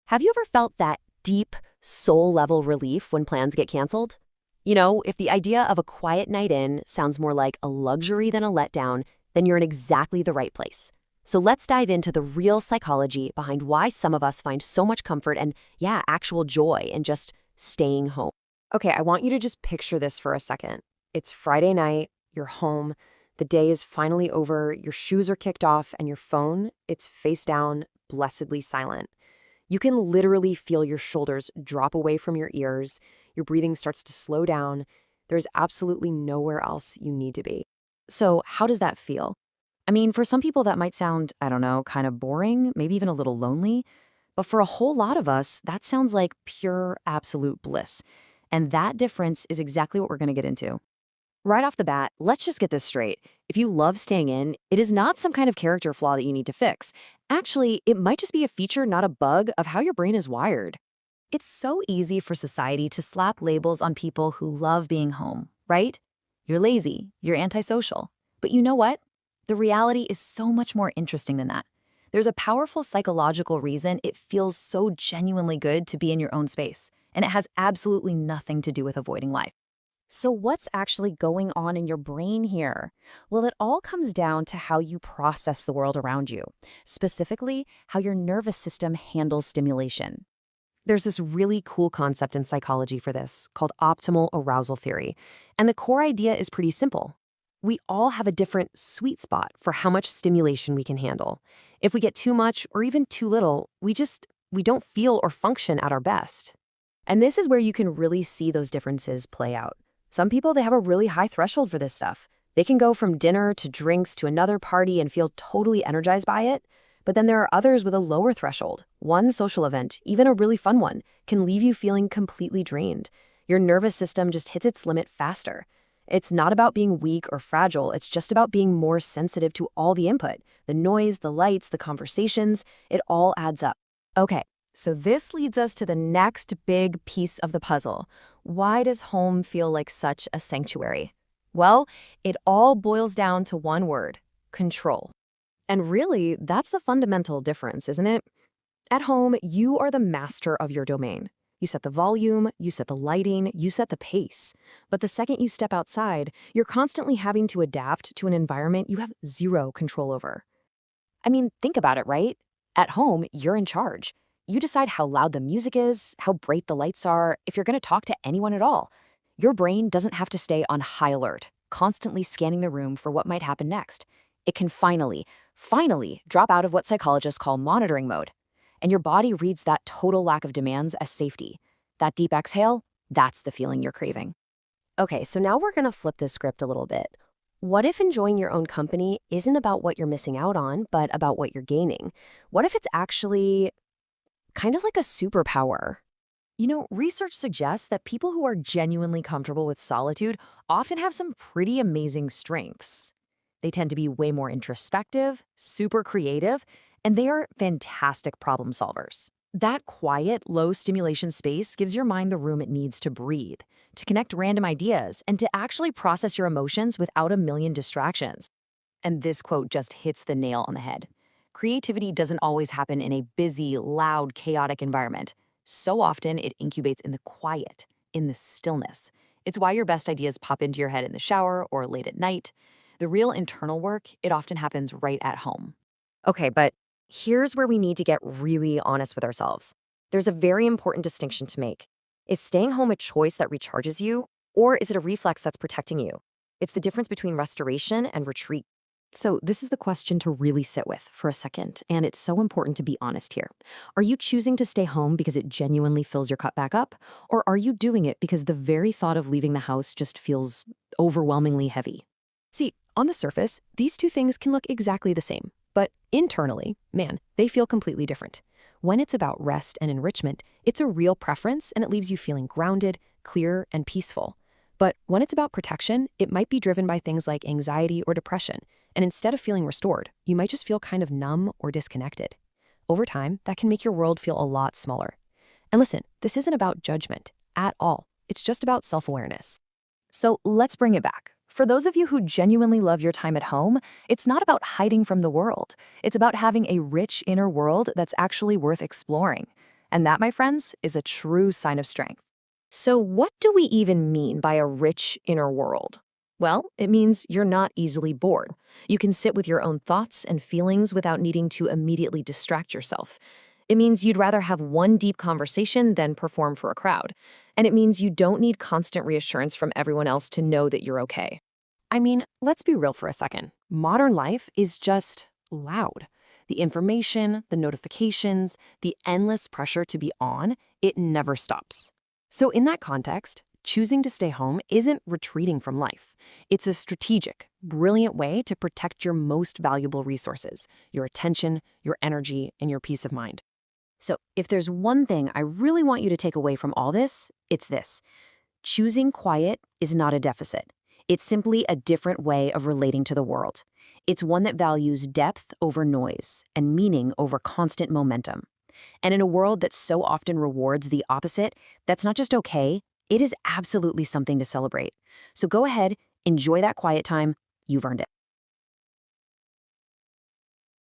Have you ever felt that deep, soul-level relief when plans get canceled? You know, if the idea of a quiet night in sounds more like a luxury than a letdown, then you're in exactly the right place. So let's dive into the real psychology behind why some of us find so much comfort and, yeah, actual joy in just staying home. Okay, I want you to just picture this for a second. It's Friday night, you're home, the day is finally over, your shoes are kicked off, and your phone, it's face down, blessedly silent. You can literally feel your shoulders drop away from your ears. Your breathing starts to slow down. There's absolutely nowhere else you need to be. So, how does that feel? I mean, for some people, that might sound, I don't know, kind of boring, maybe even a little lonely. But for a whole lot of us, that sounds like pure, absolute bliss. And that difference is exactly what we're going to get into. Right off the bat, let's just get this straight. If you love staying in, it is not some kind of character flaw that you need to fix. Actually, it might just be a feature, not a bug, of how your brain is wired. It's so easy for society to slap labels on people who love being home, right? You're lazy, you're antisocial. But you know what? The reality is so much more interesting than that. There's a powerful psychological reason it feels so genuinely good to be in your own space, and it has absolutely nothing to do with avoiding life. So what's actually going on in your brain here? Well, it all comes down to how you process the world around you, specifically how your nervous system handles stimulation. There's this really cool concept in psychology for this called optimal arousal theory. And the core idea is pretty simple. We all have a different sweet spot for how much stimulation we can handle. If we get too much or even too little, we don't feel or function at our best. And this is where you can really see those differences play out. Some people, they have a really high threshold for this stuff. They can go from dinner to drinks to another party and feel totally energized by it. But then there are others with a lower threshold. One social event, even a really fun one, can leave you feeling completely drained. Your nervous system just hits its limit faster. It's not about being weak or fragile. It's just about being more sensitive to all the input. The noise, the lights, the conversations, it all adds up. Okay, so this leads us to the next big piece of the puzzle. Why does home feel like such a sanctuary? Well, it all boils down to one word: control. And really, that's the fundamental difference, isn't it? At home, you are the master of your domain. You set the volume, you set the lighting, you set the pace. But the second you step outside, you're constantly having to adapt to an environment you have zero control over. I mean, think about it, right? At home, you're in charge. You decide how loud the music is, how bright the lights are, if you're going to talk to anyone at all. Your brain doesn't have to stay on high alert, constantly scanning the room for what might happen next. It can finally drop out of what psychologists call monitoring mode. And your body reads that total lack of demands as safety. That deep exhale, that's the feeling you're craving. Okay, so now we're going to flip this script a little bit. What if enjoying your own company isn't about what you're missing out on, but about what you're gaining? What if it's actually kind of like a superpower? You know, research suggests that people who are genuinely comfortable with solitude often have some pretty amazing strengths. They tend to be way more introspective, super creative, and they are fantastic problem solvers. That quiet, low stimulation space gives your mind the room it needs to breathe, to connect random ideas, and to actually process your emotions without a million distractions. And this quote just hits the nail on the head. Creativity doesn't always happen in a busy, loud, chaotic environment. So often it incubates in the quiet, in the stillness. It's why your best ideas pop into your head in the shower or late at night. The real internal work, it often happens right at home. Okay, but here's where we need to get really honest with ourselves. There's a very important distinction to make. Is staying home a choice that recharges you, or is it a reflex that's protecting you? It's the difference between restoration and retreat. So this is the question to really sit with for a second, and it's so important to be honest here. Are you choosing to stay home because it genuinely fills your cup back up, or are you doing it because the very thought of leaving the house just feels overwhelmingly heavy? See, on the surface, these two things can look exactly the same, but internally, man, they feel completely different. When it's about rest and enrichment, it's a real preference and it leaves you feeling grounded, clear, and peaceful. But when it's about protection, it might be driven by things like anxiety or depression, and instead of feeling restored, you might just feel kind of numb or disconnected. Over time, that can make your world feel a lot smaller. And listen, this isn't about judgment at all. It's just about self-awareness. So let's bring it back. For those of you who genuinely love your time at home, it's not about hiding from the world. It's about having a rich inner world that's actually worth exploring. And that, my friends, is a true sign of strength. So, what do we even mean by a rich inner world? Well, it means you're not easily bored. You can sit with your own thoughts and feelings without needing to immediately distract yourself. It means you'd rather have one deep conversation than perform for a crowd. And it means you don't need constant reassurance from everyone else to know that you're okay. I mean, let's be real for a second. Modern life is just loud. The information, the notifications, the endless pressure to be on, it never stops. So, in that context, choosing to stay home isn't retreating from life. It's a strategic, brilliant way to protect your most valuable resources, your attention, your energy, and your peace of mind. So, if there's one thing I really want you to take away from all this, it's this. Choosing quiet is not a deficit. It's simply a different way of relating to the world. It's one that values depth over noise and meaning over constant momentum. And in a world that so often rewards the opposite, that's not just okay, it is absolutely something to celebrate. So go ahead, enjoy that quiet time. You've earned it.